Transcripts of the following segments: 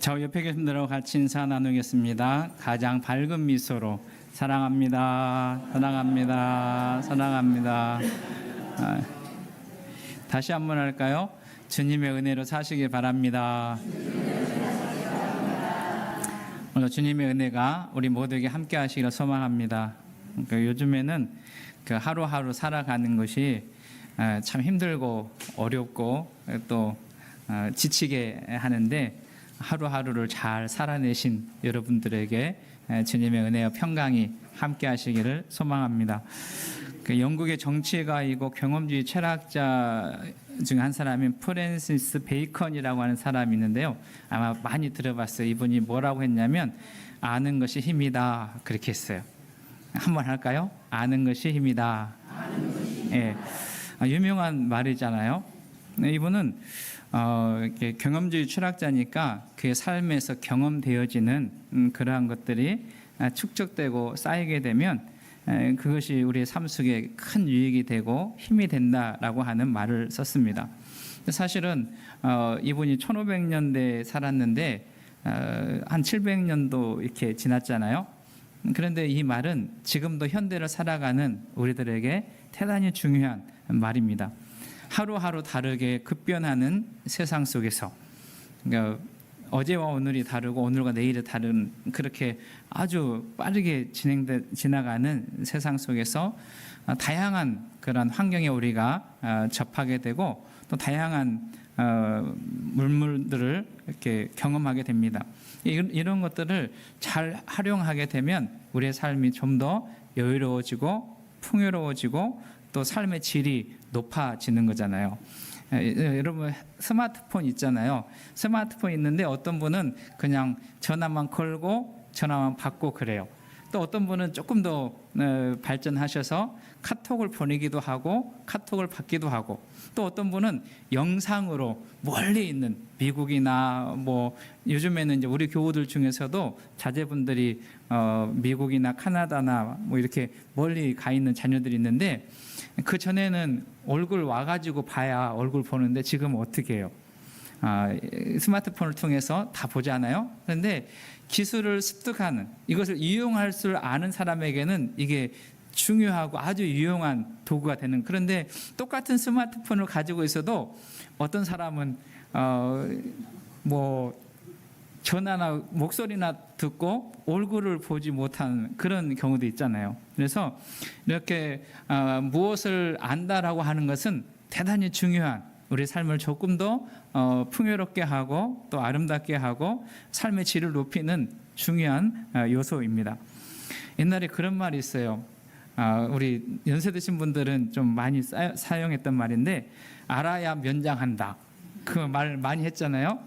저 옆에 계신 분들하고 같이 인사 나누겠습니다. 가장 밝은 미소로 사랑합니다. 사랑합니다. 사랑합니다. 다시 한번 할까요? 주님의 은혜로 사시길 바랍니다. 오늘 주님의 은혜가 우리 모두에게 함께 하시기를 소망합니다. 요즘에는 하루하루 살아가는 것이 참 힘들고 어렵고 또 지치게 하는데, 하루하루를 잘 살아내신 여러분들에게 주님의 은혜와 평강이 함께 하시기를 소망합니다. 영국의 정치가이고 경험주의 철학자 중 한 사람인 프랜시스 베이컨이라고 하는 사람이 있는데요, 아마 많이 들어봤어요. 이분이 뭐라고 했냐면 아는 것이 힘이다, 그렇게 했어요. 한번 할까요? 아는 것이 힘이다. 예, 유명한 말이잖아요. 이분은 경험주의 철학자니까 그의 삶에서 경험되어지는 그러한 것들이 축적되고 쌓이게 되면 그것이 우리의 삶 속에 큰 유익이 되고 힘이 된다라고 하는 말을 썼습니다. 사실은 이분이 1500년대에 살았는데 한 700년도 이렇게 지났잖아요. 그런데 이 말은 지금도 현대를 살아가는 우리들에게 대단히 중요한 말입니다. 하루하루 다르게 급변하는 세상 속에서, 그러니까 어제와 오늘이 다르고 오늘과 내일이 다른, 그렇게 아주 빠르게 지나가는 세상 속에서 다양한 그런 환경에 우리가 접하게 되고 또 다양한 물들을 이렇게 경험하게 됩니다. 이런 것들을 잘 활용하게 되면 우리의 삶이 좀 더 여유로워지고 풍요로워지고 또 삶의 질이 높아지는 거잖아요. 여러분 스마트폰 있잖아요. 스마트폰 있는데 어떤 분은 그냥 전화만 걸고 전화만 받고 그래요. 또 어떤 분은 조금 더 발전하셔서 카톡을 보내기도 하고 카톡을 받기도 하고, 또 어떤 분은 영상으로 멀리 있는 미국이나 뭐 요즘에는 이제 우리 교우들 중에서도 자제분들이 미국이나 카나다나 뭐 이렇게 멀리 가 있는 자녀들이 있는데, 그 전에는 얼굴 와가지고 봐야 얼굴 보는데 지금 어떻게 해요? 스마트폰을 통해서 다 보잖아요. 그런데 기술을 습득하는, 이것을 이용할 줄 아는 사람에게는 이게 중요하고 아주 유용한 도구가 되는, 그런데 똑같은 스마트폰을 가지고 있어도 어떤 사람은 뭐 전화나 목소리나 듣고 얼굴을 보지 못하는 그런 경우도 있잖아요. 그래서 이렇게 무엇을 안다라고 하는 것은 대단히 중요한, 우리 삶을 조금 더 풍요롭게 하고 또 아름답게 하고 삶의 질을 높이는 중요한 요소입니다. 옛날에 그런 말이 있어요. 우리 연세 드신 분들은 좀 많이 사용했던 말인데, 알아야 면장한다, 그 말 많이 했잖아요.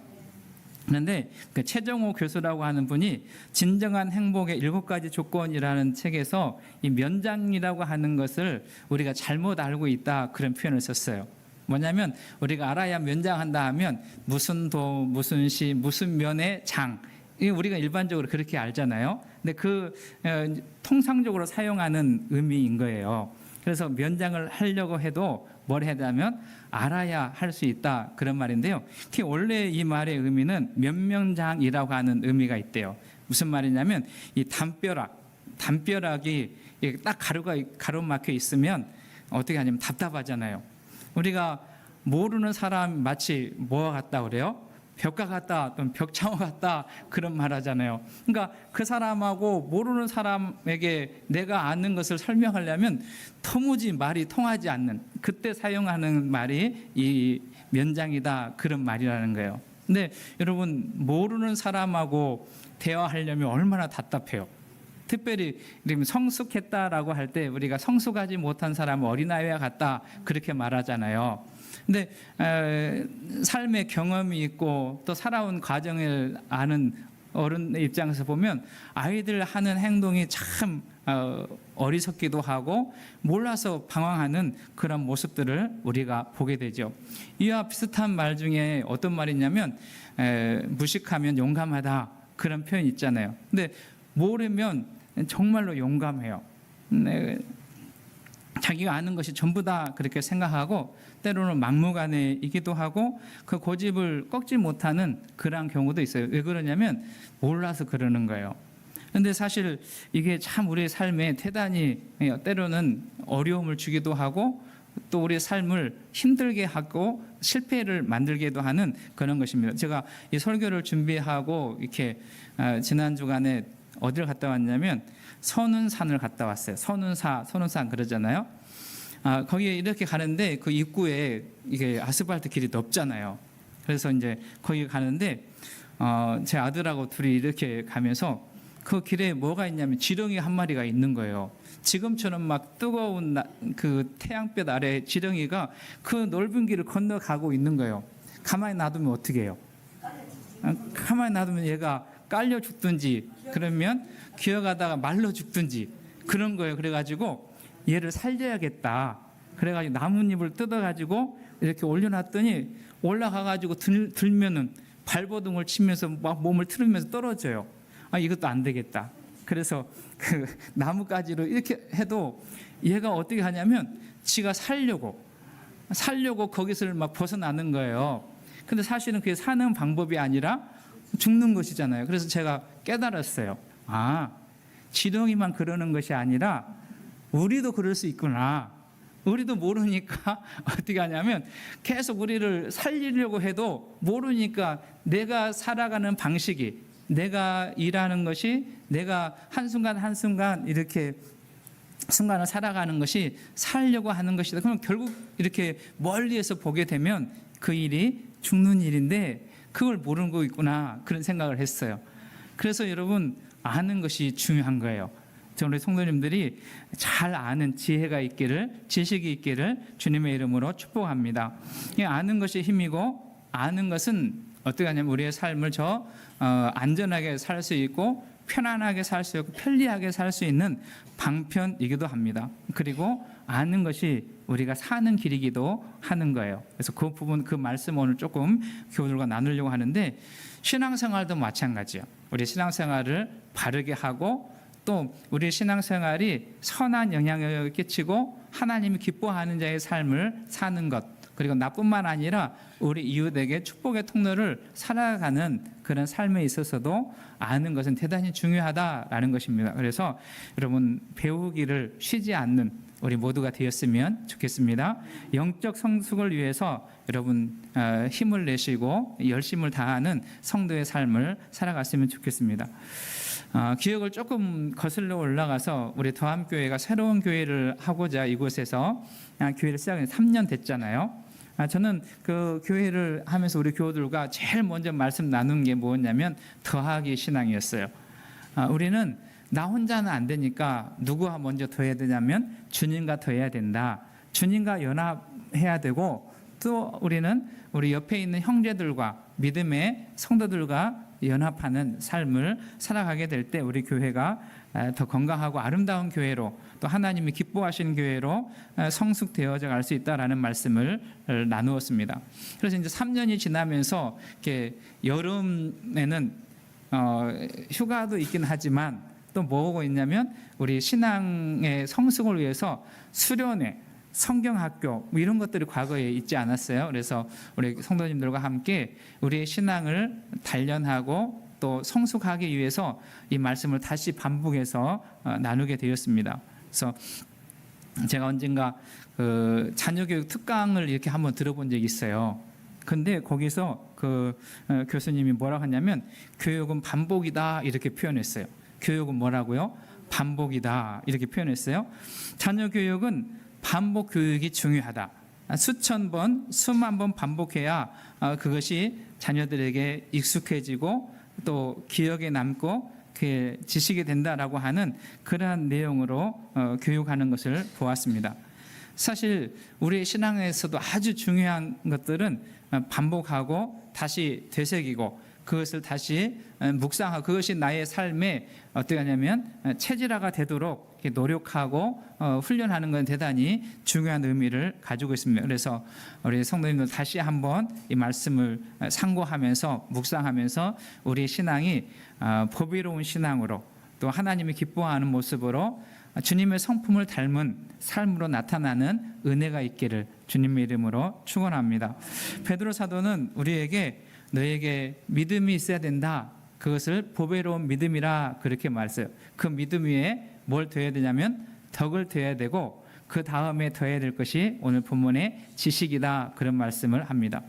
그런데 그 최정호 교수라고 하는 분이 진정한 행복의 7가지 조건이라는 책에서 이 면장이라고 하는 것을 우리가 잘못 알고 있다, 그런 표현을 썼어요. 뭐냐면 우리가 알아야 면장한다 하면 무슨 도, 무슨 시, 무슨 면의 장, 우리가 일반적으로 그렇게 알잖아요. 근데 그 통상적으로 사용하는 의미인 거예요. 그래서 면장을 하려고 해도 뭘 해야 되냐면 알아야 할 수 있다, 그런 말인데요. 원래 이 말의 의미는 면명장이라고 하는 의미가 있대요. 무슨 말이냐면 이 담벼락이 딱 가로막혀 있으면 어떻게 하냐면 답답하잖아요. 우리가 모르는 사람 마치 뭐와 같다 그래요? 벽과 같다 또는 벽창호 같다, 그런 말 하잖아요. 그러니까 그 사람하고 모르는 사람에게 내가 아는 것을 설명하려면 도무지 말이 통하지 않는, 그때 사용하는 말이 이 면장이다, 그런 말이라는 거예요. 근데 여러분, 모르는 사람하고 대화하려면 얼마나 답답해요. 특별히 성숙했다라고 할 때 우리가 성숙하지 못한 사람은 어린아이와 같다, 그렇게 말하잖아요. 근데 삶의 경험이 있고 또 살아온 과정을 아는 어른의 입장에서 보면 아이들 하는 행동이 참 어리석기도 하고 몰라서 방황하는 그런 모습들을 우리가 보게 되죠. 이와 비슷한 말 중에 어떤 말이냐면 무식하면 용감하다, 그런 표현이 있잖아요. 근데 모르면 정말로 용감해요. 자기가 아는 것이 전부다 그렇게 생각하고 때로는 막무가내이기도 하고 그 고집을 꺾지 못하는 그러한 경우도 있어요. 왜 그러냐면 몰라서 그러는 거예요. 그런데 사실 이게 참 우리의 삶에 대단히 때로는 어려움을 주기도 하고 또 우리의 삶을 힘들게 하고 실패를 만들기도 하는 그런 것입니다. 제가 이 설교를 준비하고 이렇게 지난 주간에 어디를 갔다 왔냐면 선운산을 갔다 왔어요. 선운산 그러잖아요. 거기에 이렇게 가는데 그 입구에 이게 아스팔트 길이 넓잖아요. 그래서 이제 거기 가는데 제 아들하고 둘이 이렇게 가면서 그 길에 뭐가 있냐면 지렁이 한 마리가 있는 거예요. 지금처럼 막 뜨거운 그 태양볕 아래 지렁이가 그 넓은 길을 건너가고 있는 거예요. 가만히 놔두면 어떻게 해요? 가만히 놔두면 얘가 깔려 죽든지 그러면 기어가다가 말라 죽든지 그런 거예요. 그래가지고 얘를 살려야겠다. 그래가지고 나뭇잎을 뜯어가지고 이렇게 올려놨더니 올라가가지고 들면은 발버둥을 치면서 막 몸을 틀으면서 떨어져요. 이것도 안 되겠다. 그래서 그 나뭇가지로 이렇게 해도 얘가 어떻게 하냐면 지가 살려고 거기서 막 벗어나는 거예요. 근데 사실은 그게 사는 방법이 아니라 죽는 것이잖아요. 그래서 제가 깨달았어요. 지렁이만 그러는 것이 아니라 우리도 그럴 수 있구나. 우리도 모르니까 어떻게 하냐면 계속 우리를 살리려고 해도 모르니까 내가 살아가는 방식이, 내가 일하는 것이, 내가 한순간 한순간 이렇게 순간을 살아가는 것이 살려고 하는 것이다. 그럼 결국 이렇게 멀리에서 보게 되면 그 일이 죽는 일인데 그걸 모르고 있구나, 그런 생각을 했어요. 그래서 여러분, 아는 것이 중요한 거예요. 우리 성도님들이 잘 아는 지혜가 있기를, 지식이 있기를 주님의 이름으로 축복합니다. 아는 것이 힘이고, 아는 것은 어떻게 하냐면 우리의 삶을 안전하게 살 수 있고 편안하게 살 수 있고 편리하게 살 수 있는 방편이기도 합니다. 그리고 아는 것이 우리가 사는 길이기도 하는 거예요. 그래서 그 부분, 그 말씀 오늘 조금 교우들과 나누려고 하는데, 신앙생활도 마찬가지예요. 우리 신앙생활을 바르게 하고 또 우리 신앙생활이 선한 영향력을 끼치고 하나님이 기뻐하는 자의 삶을 사는 것, 그리고 나뿐만 아니라 우리 이웃에게 축복의 통로를 살아가는 그런 삶에 있어서도 아는 것은 대단히 중요하다라는 것입니다. 그래서 여러분, 배우기를 쉬지 않는 우리 모두가 되었으면 좋겠습니다. 영적 성숙을 위해서 여러분 힘을 내시고 열심을 다하는 성도의 삶을 살아갔으면 좋겠습니다. 기억을 조금 거슬러 올라가서 우리 더함교회가 새로운 교회를 하고자 이곳에서 교회를 시작한 3년 됐잖아요. 저는 그 교회를 하면서 우리 교우들과 제일 먼저 말씀 나눈 게 뭐였냐면 더하기 신앙이었어요. 우리는 나 혼자는 안 되니까 누구와 먼저 더해야 되냐면 주님과 더해야 된다. 주님과 연합해야 되고, 또 우리는 우리 옆에 있는 형제들과 믿음의 성도들과 연합하는 삶을 살아가게 될 때 우리 교회가 더 건강하고 아름다운 교회로, 또 하나님이 기뻐하시는 교회로 성숙되어져 갈 수 있다라는 말씀을 나누었습니다. 그래서 이제 3년이 지나면서 이렇게 여름에는 휴가도 있긴 하지만 또 뭐하고 있냐면 우리 신앙의 성숙을 위해서 수련회, 성경학교 이런 것들이 과거에 있지 않았어요. 그래서 우리 성도님들과 함께 우리의 신앙을 단련하고 또 성숙하기 위해서 이 말씀을 다시 반복해서 나누게 되었습니다. 그래서 제가 언젠가 그 자녀교육 특강을 이렇게 한번 들어본 적이 있어요. 근데 거기서 그 교수님이 뭐라고 하냐면 교육은 반복이다 이렇게 표현했어요. 교육은 뭐라고요? 반복이다 이렇게 표현했어요. 자녀 교육은 반복 교육이 중요하다. 수천 번, 수만 번 반복해야 그것이 자녀들에게 익숙해지고 또 기억에 남고 그 지식이 된다라고 하는 그러한 내용으로 교육하는 것을 보았습니다. 사실 우리 신앙에서도 아주 중요한 것들은 반복하고 다시 되새기고 그것을 다시 묵상하고 그것이 나의 삶에 어떻게 하냐면 체질화가 되도록 노력하고 훈련하는 건 대단히 중요한 의미를 가지고 있습니다. 그래서 우리 성도님들 다시 한번 이 말씀을 상고하면서 묵상하면서 우리 신앙이 법의로운 신앙으로 또 하나님이 기뻐하는 모습으로 주님의 성품을 닮은 삶으로 나타나는 은혜가 있기를 주님의 이름으로 축원합니다. 베드로 사도는 우리에게 너에게 믿음이 있어야 된다. 그것을 보배로운 믿음이라 그렇게 말했어요. 그 믿음 위에 뭘 더해야 되냐면 덕을 더해야 되고 그 다음에 더해야 될 것이 오늘 본문의 지식이다. 그런 말씀을 합니다.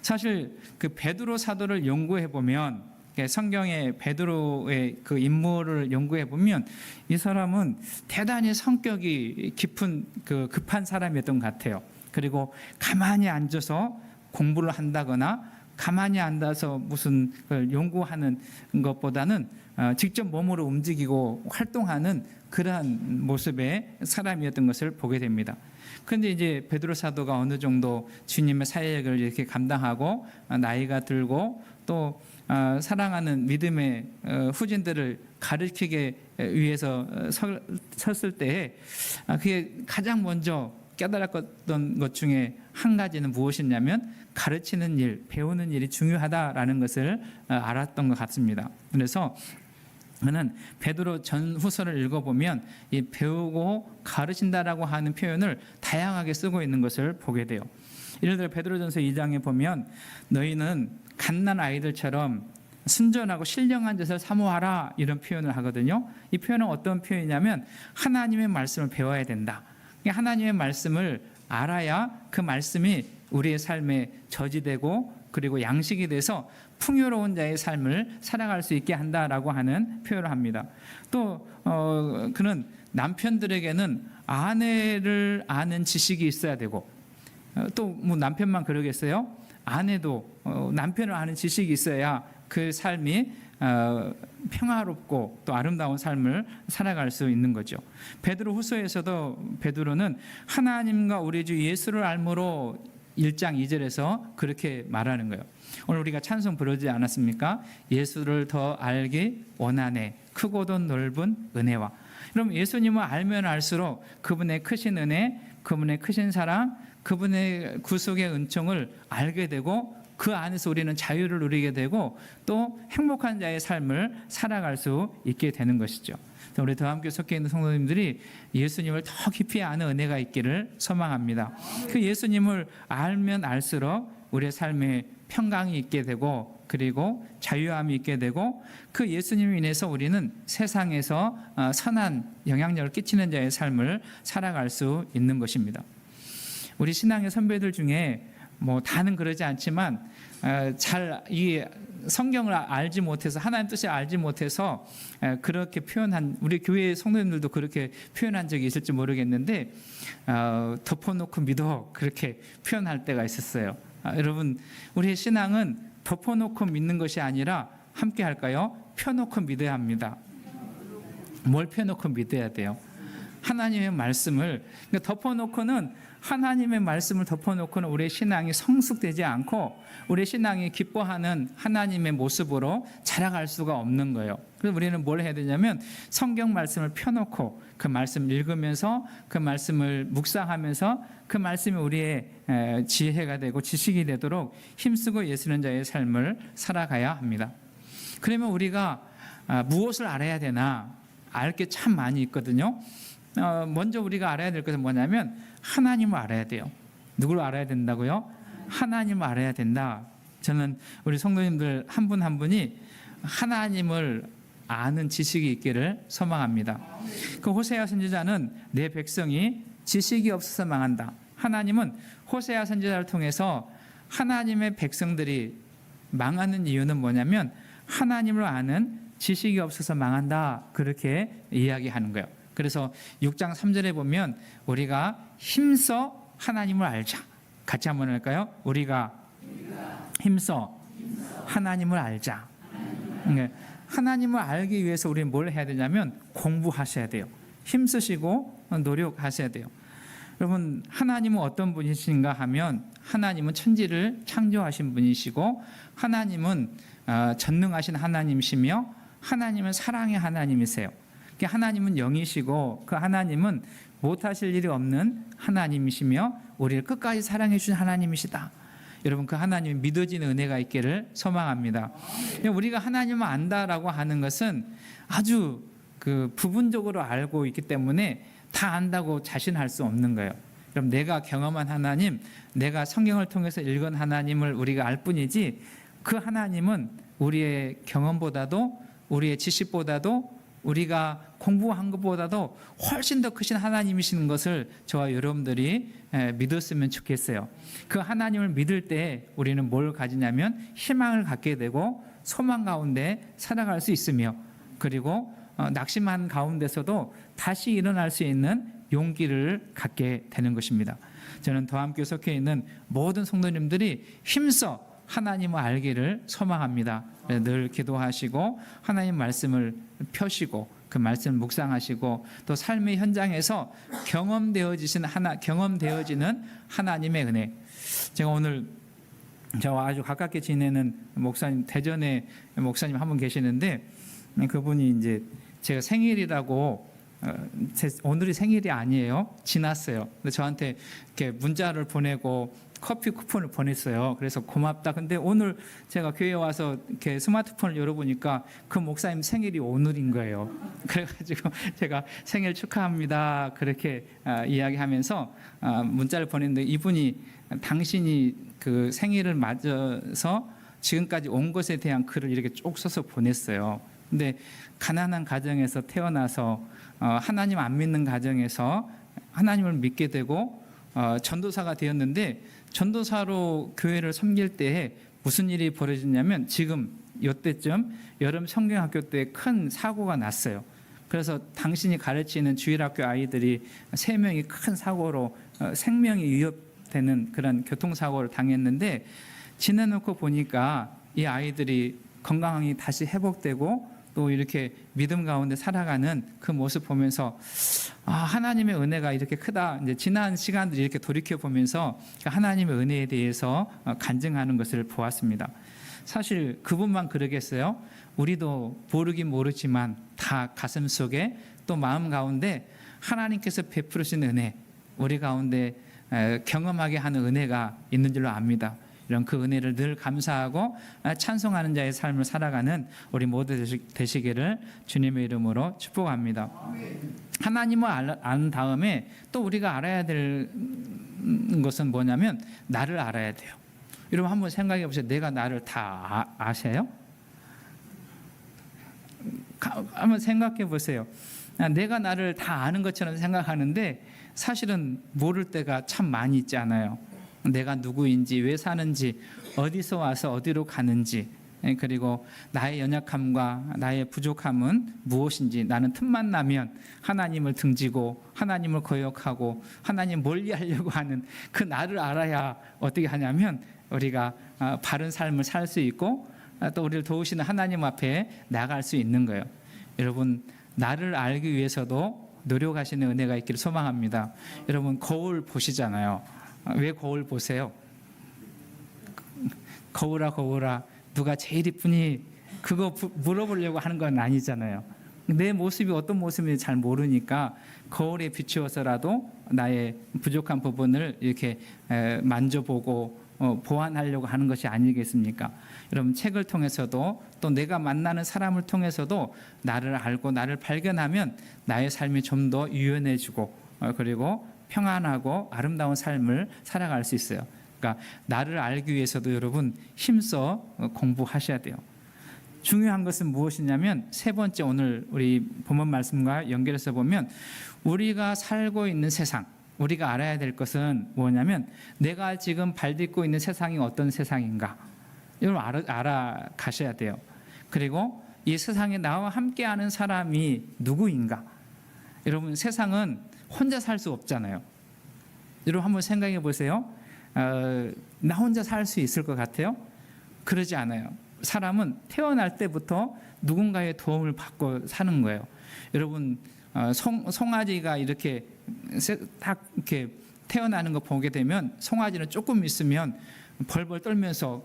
사실 그 베드로 사도를 연구해 보면 성경의 베드로의 그 인물을 연구해 보면 이 사람은 대단히 성격이 깊은 그 급한 사람이었던 것 같아요. 그리고 가만히 앉아서 공부를 한다거나 가만히 앉아서 무슨 걸 연구하는 것보다는 직접 몸으로 움직이고 활동하는 그러한 모습의 사람이었던 것을 보게 됩니다. 그런데 이제 베드로 사도가 어느 정도 주님의 사역을 이렇게 감당하고 나이가 들고 또 사랑하는 믿음의 후진들을 가르치기 위해서 섰을 때에 그게 가장 먼저 깨달았던 것 중에 한 가지는 무엇이냐면 가르치는 일, 배우는 일이 중요하다라는 것을 알았던 것 같습니다. 그래서 저는 베드로 전후서를 읽어보면 이 배우고 가르친다라고 하는 표현을 다양하게 쓰고 있는 것을 보게 돼요. 예를 들어 베드로전서 2장에 보면 너희는 갓난 아이들처럼 순전하고 신령한 것을 사모하라 이런 표현을 하거든요. 이 표현은 어떤 표현이냐면 하나님의 말씀을 배워야 된다. 하나님의 말씀을 알아야 그 말씀이 우리의 삶에 저지되고 그리고 양식이 돼서 풍요로운 자의 삶을 살아갈 수 있게 한다라고 하는 표현을 합니다. 또 그는 남편들에게는 아내를 아는 지식이 있어야 되고 또 뭐 남편만 그러겠어요? 아내도 남편을 아는 지식이 있어야 그 삶이 평화롭고 또 아름다운 삶을 살아갈 수 있는 거죠. 베드로 후서에서도 베드로는 하나님과 우리 주 예수를 알므로 1장 2절에서 그렇게 말하는 거예요. 오늘 우리가 찬송 부르지 않았습니까? 예수를 더 알기 원하네 크고도 넓은 은혜와. 그럼 예수님을 알면 알수록 그분의 크신 은혜, 그분의 크신 사랑, 그분의 구속의 은총을 알게 되고 그 안에서 우리는 자유를 누리게 되고 또 행복한 자의 삶을 살아갈 수 있게 되는 것이죠. 우리 더함교회 속해 있는 성도님들이 예수님을 더 깊이 아는 은혜가 있기를 소망합니다. 그 예수님을 알면 알수록 우리의 삶에 평강이 있게 되고 그리고 자유함이 있게 되고 그 예수님을 인해서 우리는 세상에서 선한 영향력을 끼치는 자의 삶을 살아갈 수 있는 것입니다. 우리 신앙의 선배들 중에 뭐 다는 그러지 않지만 잘 이 성경을 알지 못해서 하나님 뜻을 알지 못해서 그렇게 표현한 우리 교회 성도님들도 그렇게 표현한 적이 있을지 모르겠는데 덮어놓고 믿어 그렇게 표현할 때가 있었어요. 여러분 우리의 신앙은 덮어놓고 믿는 것이 아니라 함께 할까요? 펴놓고 믿어야 합니다. 뭘 펴놓고 믿어야 돼요? 하나님의 말씀을. 그러니까 덮어놓고는 하나님의 말씀을 덮어놓고는 우리의 신앙이 성숙되지 않고 우리의 신앙이 기뻐하는 하나님의 모습으로 자라갈 수가 없는 거예요. 그래서 우리는 뭘 해야 되냐면 성경 말씀을 펴놓고 그 말씀을 읽으면서 그 말씀을 묵상하면서 그 말씀이 우리의 지혜가 되고 지식이 되도록 힘쓰고 예수는 자의 삶을 살아가야 합니다. 그러면 우리가 무엇을 알아야 되나? 알 게 참 많이 있거든요. 먼저 우리가 알아야 될 것은 뭐냐면 하나님을 알아야 돼요. 누구를 알아야 된다고요? 하나님을 알아야 된다. 저는 우리 성도님들 한 분 한 분이 하나님을 아는 지식이 있기를 소망합니다. 그 호세아 선지자는 내 백성이 지식이 없어서 망한다. 하나님은 호세아 선지자를 통해서 하나님의 백성들이 망하는 이유는 뭐냐면 하나님을 아는 지식이 없어서 망한다. 그렇게 이야기하는 거예요. 그래서 6장 3절에 보면 우리가 힘써 하나님을 알자. 같이 한번 할까요? 우리가 힘써 하나님을 알자. 하나님을 알기 위해서 우리는 뭘 해야 되냐면 공부하셔야 돼요. 힘쓰시고 노력하셔야 돼요. 여러분 하나님은 어떤 분이신가 하면 하나님은 천지를 창조하신 분이시고 하나님은 전능하신 하나님이시며 하나님은 사랑의 하나님이세요. 하나님은 영이시고 그 하나님은 못하실 일이 없는 하나님이시며 우리를 끝까지 사랑해 주신 하나님이시다. 여러분 그 하나님이 믿어지는 은혜가 있기를 소망합니다. 우리가 하나님을 안다라고 하는 것은 아주 그 부분적으로 알고 있기 때문에 다 안다고 자신할 수 없는 거예요. 그럼 내가 경험한 하나님, 내가 성경을 통해서 읽은 하나님을 우리가 알 뿐이지 그 하나님은 우리의 경험보다도 우리의 지식보다도 우리가 공부한 것보다도 훨씬 더 크신 하나님이시는 것을 저와 여러분들이 믿었으면 좋겠어요. 그 하나님을 믿을 때 우리는 뭘 가지냐면 희망을 갖게 되고 소망 가운데 살아갈 수 있으며, 그리고 낙심한 가운데서도 다시 일어날 수 있는 용기를 갖게 되는 것입니다. 저는 더함교회 속해 있는 모든 성도님들이 힘써 하나님을 알기를 소망합니다. 늘 기도하시고 하나님 말씀을 펴시고 그 말씀을 묵상하시고 또 삶의 현장에서 경험되어지는 하나님의 은혜. 제가 오늘 저와 아주 가깝게 지내는 목사님, 대전에 목사님 한 분 계시는데, 그분이 이제 제가 생일이라고, 오늘이 생일이 아니에요. 지났어요. 근데 저한테 이렇게 문자를 보내고 커피 쿠폰을 보냈어요. 그래서 고맙다. 근데 오늘 제가 교회에 와서 이렇게 스마트폰을 열어보니까 그 목사님 생일이 오늘인 거예요. 그래가지고 제가 생일 축하합니다. 그렇게 이야기하면서 문자를 보냈는데, 이분이 당신이 그 생일을 맞아서 지금까지 온 것에 대한 글을 이렇게 쭉 써서 보냈어요. 근데 가난한 가정에서 태어나서 하나님 안 믿는 가정에서 하나님을 믿게 되고 전도사가 되었는데, 전도사로 교회를 섬길 때에 무슨 일이 벌어졌냐면, 지금 이때쯤 여름 성경학교 때 큰 사고가 났어요. 그래서 당신이 가르치는 주일학교 아이들이 3명이 큰 사고로 생명이 위협되는 그런 교통사고를 당했는데, 지내놓고 보니까 이 아이들이 건강이 다시 회복되고 또 이렇게 믿음 가운데 살아가는 그 모습 보면서 하나님의 은혜가 이렇게 크다. 이제 지난 시간들이 이렇게 돌이켜 보면서 하나님의 은혜에 대해서 간증하는 것을 보았습니다. 사실 그분만 그러겠어요? 우리도 모르긴 모르지만 다 가슴 속에 또 마음 가운데 하나님께서 베푸시는 은혜, 우리 가운데 경험하게 하는 은혜가 있는 줄로 압니다. 이런 그 은혜를 늘 감사하고 찬송하는 자의 삶을 살아가는 우리 모두 되시기를 주님의 이름으로 축복합니다. 하나님을 안 다음에 또 우리가 알아야 될 것은 뭐냐면 나를 알아야 돼요. 여러분 한번 생각해 보세요. 내가 나를 다 아세요? 한번 생각해 보세요. 내가 나를 다 아는 것처럼 생각하는데 사실은 모를 때가 참 많이 있지 않아요? 내가 누구인지, 왜 사는지, 어디서 와서 어디로 가는지, 그리고 나의 연약함과 나의 부족함은 무엇인지, 나는 틈만 나면 하나님을 등지고 하나님을 거역하고 하나님 멀리하려고 하는 그 나를 알아야 어떻게 하냐면 우리가 바른 삶을 살 수 있고 또 우리를 도우시는 하나님 앞에 나갈 수 있는 거예요. 여러분, 나를 알기 위해서도 노력하시는 은혜가 있기를 소망합니다. 여러분, 거울 보시잖아요. 왜 거울 보세요? 거울아 누가 제일 이쁘니? 그거 물어보려고 하는 건 아니잖아요. 내 모습이 어떤 모습인지 잘 모르니까 거울에 비추어서라도 나의 부족한 부분을 이렇게 만져보고 보완하려고 하는 것이 아니겠습니까? 여러분, 책을 통해서도 또 내가 만나는 사람을 통해서도 나를 알고 나를 발견하면 나의 삶이 좀 더 유연해지고 그리고 평안하고 아름다운 삶을 살아갈 수 있어요. 그러니까 나를 알기 위해서도 여러분 힘써 공부하셔야 돼요. 중요한 것은 무엇이냐면 세 번째, 오늘 우리 본문 말씀과 연결해서 보면 우리가 살고 있는 세상, 우리가 알아야 될 것은 뭐냐면 내가 지금 발딛고 있는 세상이 어떤 세상인가, 여러분 알아가셔야 돼요. 그리고 이 세상에 나와 함께하는 사람이 누구인가. 여러분, 세상은 혼자 살 수 없잖아요. 여러분 한번 생각해 보세요. 나 혼자 살 수 있을 것 같아요? 그러지 않아요. 사람은 태어날 때부터 누군가의 도움을 받고 사는 거예요. 여러분, 송아지가 이렇게 딱 이렇게 태어나는 거 보게 되면 송아지는 조금 있으면 벌벌 떨면서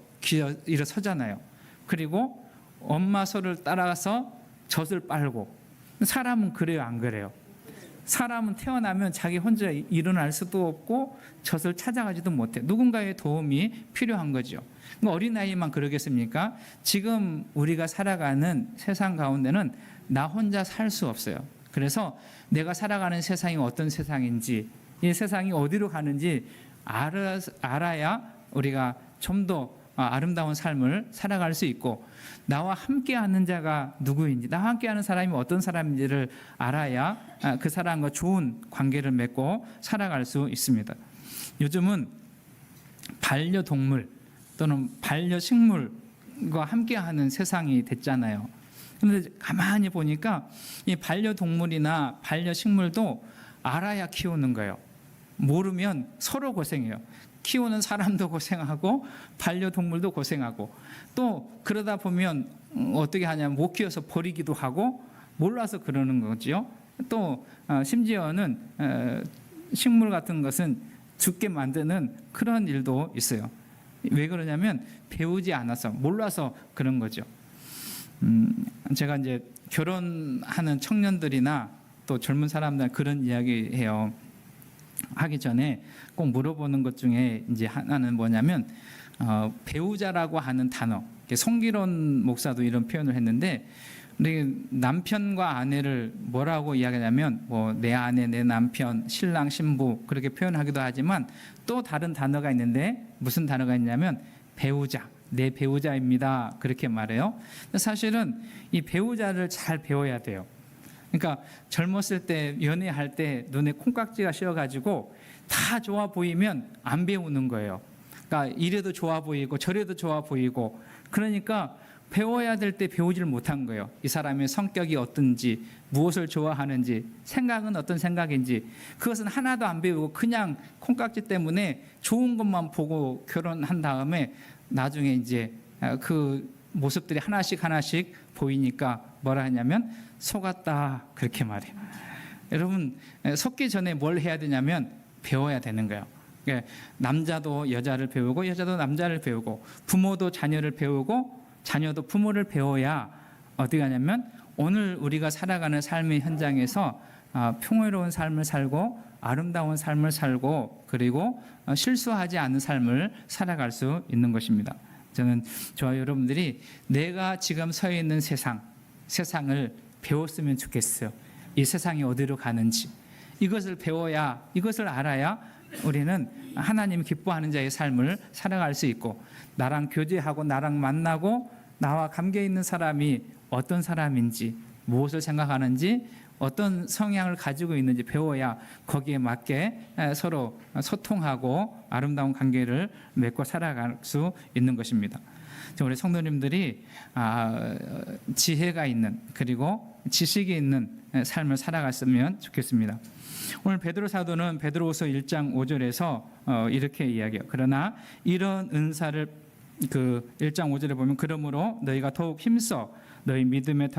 일어서잖아요. 그리고 엄마 소를 따라가서 젖을 빨고. 사람은 그래요, 안 그래요? 사람은 태어나면 자기 혼자 일어날 수도 없고 젖을 찾아가지도 못해. 누군가의 도움이 필요한 거죠. 어린아이만 그러겠습니까? 지금 우리가 살아가는 세상 가운데는 나 혼자 살 수 없어요. 그래서 내가 살아가는 세상이 어떤 세상인지, 이 세상이 어디로 가는지 알아야 우리가 좀 더 아름다운 삶을 살아갈 수 있고, 나와 함께하는 자가 누구인지, 나와 함께하는 사람이 어떤 사람인지를 알아야 그 사람과 좋은 관계를 맺고 살아갈 수 있습니다. 요즘은 반려동물 또는 반려식물과 함께하는 세상이 됐잖아요. 그런데 가만히 보니까 이 반려동물이나 반려식물도 알아야 키우는 거예요. 모르면 서로 고생해요. 키우는 사람도 고생하고 반려동물도 고생하고, 또 그러다 보면 어떻게 하냐면 못 키워서 버리기도 하고 몰라서 그러는 거죠. 또 심지어는 식물 같은 것은 죽게 만드는 그런 일도 있어요. 왜 그러냐면 배우지 않아서, 몰라서 그런 거죠. 제가 이제 결혼하는 청년들이나 또 젊은 사람들 그런 이야기 해요. 하기 전에 꼭 물어보는 것 중에 이제 하나는 뭐냐면 배우자라고 하는 단어. 송기론 목사도 이런 표현을 했는데, 우리 남편과 아내를 뭐라고 이야기하냐면 뭐 내 아내, 내 남편, 신랑, 신부 그렇게 표현하기도 하지만 또 다른 단어가 있는데, 무슨 단어가 있냐면 배우자, 내 배우자입니다, 그렇게 말해요. 사실은 이 배우자를 잘 배워야 돼요. 그러니까 젊었을 때, 연애할 때 눈에 콩깍지가 씌어가지고 다 좋아 보이면 안 배우는 거예요. 그러니까 이래도 좋아 보이고 저래도 좋아 보이고, 그러니까 배워야 될 때 배우지를 못한 거예요. 이 사람의 성격이 어떤지, 무엇을 좋아하는지, 생각은 어떤 생각인지, 그것은 하나도 안 배우고 그냥 콩깍지 때문에 좋은 것만 보고 결혼한 다음에 나중에 이제 그 모습들이 하나씩 보이니까 뭐라 하냐면 속았다, 그렇게 말해요. 여러분, 속기 전에 뭘 해야 되냐면 배워야 되는 거예요. 남자도 여자를 배우고 여자도 남자를 배우고, 부모도 자녀를 배우고 자녀도 부모를 배워야 어떻게 하냐면 오늘 우리가 살아가는 삶의 현장에서 평화로운 삶을 살고 아름다운 삶을 살고, 그리고 실수하지 않는 삶을 살아갈 수 있는 것입니다. 저는 저와 여러분들이 내가 지금 서 있는 세상을 배웠으면 좋겠어요. 이 세상이 어디로 가는지 이것을 배워야, 이것을 알아야 우리는 하나님 기뻐하는 자의 삶을 살아갈 수 있고, 나랑 교제하고 나랑 만나고 나와 관계 있는 사람이 어떤 사람인지, 무엇을 생각하는지, 어떤 성향을 가지고 있는지 배워야 거기에 맞게 서로 소통하고 아름다운 관계를 맺고 살아갈 수 있는 것입니다. 우리 성도님들이 지혜가 있는, 그리고 지식이 있는 삶을 살아갔으면 좋겠습니다. 오늘 베드로 사도는 베드로후서 1장 5절에서 이렇게 이야기해요. 그러나 이런 은사를, 그 1장 5절에 보면 그러므로 너희가 더욱 힘써 너희 믿음의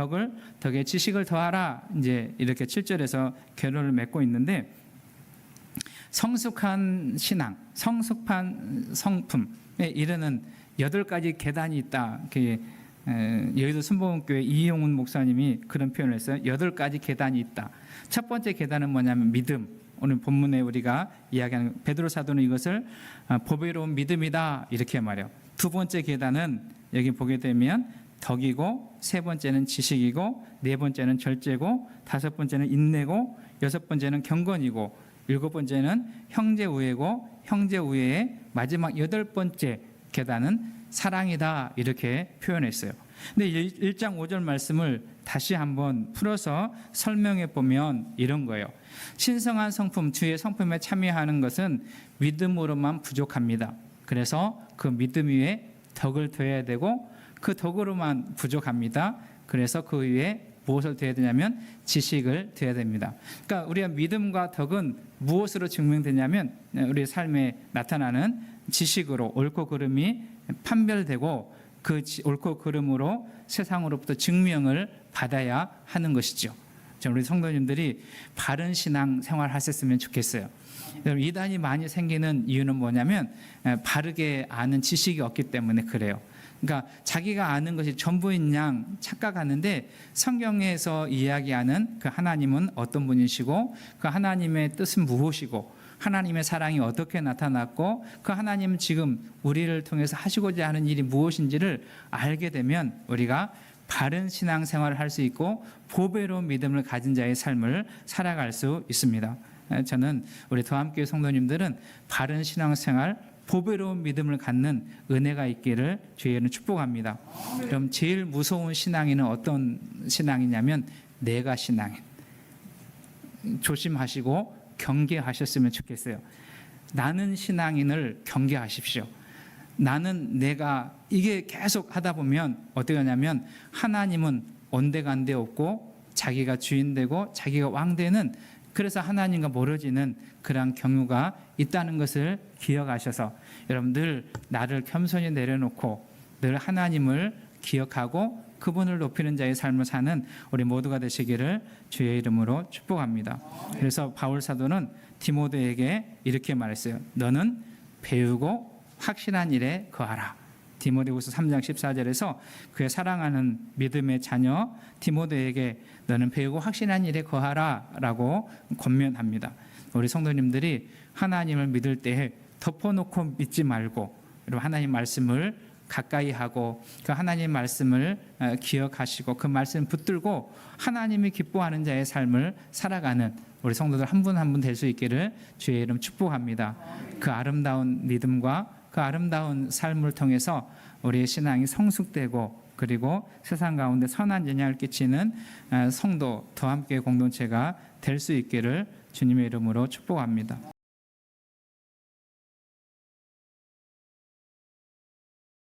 덕의 지식을 더하라, 이제 이렇게 7절에서 결론을 맺고 있는데, 성숙한 신앙, 성숙한 성품에 이르는 8가지 계단이 있다. 여의도 순복음교회 이용훈 목사님이 그런 표현을 했어요. 8가지 계단이 있다. 첫 번째 계단은 뭐냐면 믿음. 오늘 본문에 우리가 이야기하는 베드로 사도는 이것을 보배로운 믿음이다, 이렇게 말해요. 두 번째 계단은 여기 보게 되면 덕이고, 세 번째는 지식이고, 네 번째는 절제고, 다섯 번째는 인내고, 여섯 번째는 경건이고, 일곱 번째는 형제우애고, 형제우애의 마지막 8번째 계단은 사랑이다, 이렇게 표현했어요. 근데 1장 5절 말씀을 다시 한번 풀어서 설명해 보면 이런 거예요. 신성한 성품, 주의 성품에 참여하는 것은 믿음으로만 부족합니다. 그래서 그 믿음 위에 덕을 더해야 되고, 그 덕으로만 부족합니다. 그래서 그 위에 무엇을 더해야 되냐면 지식을 더해야 됩니다. 그러니까 우리가 믿음과 덕은 무엇으로 증명되냐면 우리의 삶에 나타나는 지식으로 옳고 그름이 판별되고, 그 옳고 그름으로 세상으로부터 증명을 받아야 하는 것이죠. 우리 성도님들이 바른 신앙 생활 하셨으면 좋겠어요. 이단이 많이 생기는 이유는 뭐냐면 바르게 아는 지식이 없기 때문에 그래요. 그러니까 자기가 아는 것이 전부인 양 착각하는데, 성경에서 이야기하는 그 하나님은 어떤 분이시고, 그 하나님의 뜻은 무엇이고, 하나님의 사랑이 어떻게 나타났고, 그 하나님은 지금 우리를 통해서 하시고자 하는 일이 무엇인지를 알게 되면 우리가 바른 신앙생활을 할 수 있고 보배로운 믿음을 가진 자의 삶을 살아갈 수 있습니다. 저는 우리 더함교회 성도님들은 바른 신앙생활, 보배로운 믿음을 갖는 은혜가 있기를 주의 이름으로 축복합니다. 그럼 제일 무서운 신앙인은 어떤 신앙이냐면 내가 신앙인. 조심하시고 경계하셨으면 좋겠어요. 나는 신앙인을 경계하십시오. 나는 내가 이게 계속 하다 보면 어떻게 하냐면 하나님은 온데간데 없고 자기가 주인 되고 자기가 왕 되는, 그래서 하나님과 멀어지는 그러한 경우가 있다는 것을 기억하셔서 여러분 늘 나를 겸손히 내려놓고 늘 하나님을 기억하고 그분을 높이는 자의 삶을 사는 우리 모두가 되시기를 주의 이름으로 축복합니다. 그래서 바울 사도는 디모데에게 이렇게 말했어요. 너는 배우고 확실한 일에 거하라. 디모데후서 3장 14절에서 그의 사랑하는 믿음의 자녀 디모데에게 너는 배우고 확실한 일에 거하라 라고 권면합니다. 우리 성도님들이 하나님을 믿을 때 덮어놓고 믿지 말고 여러분 하나님 말씀을 가까이 하고 그 하나님 말씀을 기억하시고 그 말씀 붙들고 하나님이 기뻐하는 자의 삶을 살아가는 우리 성도들 한 분 한 분 될 수 있기를 주의 이름 축복합니다. 그 아름다운 믿음과 그 아름다운 삶을 통해서 우리의 신앙이 성숙되고 그리고 세상 가운데 선한 영향을 끼치는 성도 더함교회 공동체가 될 수 있기를 주님의 이름으로 축복합니다.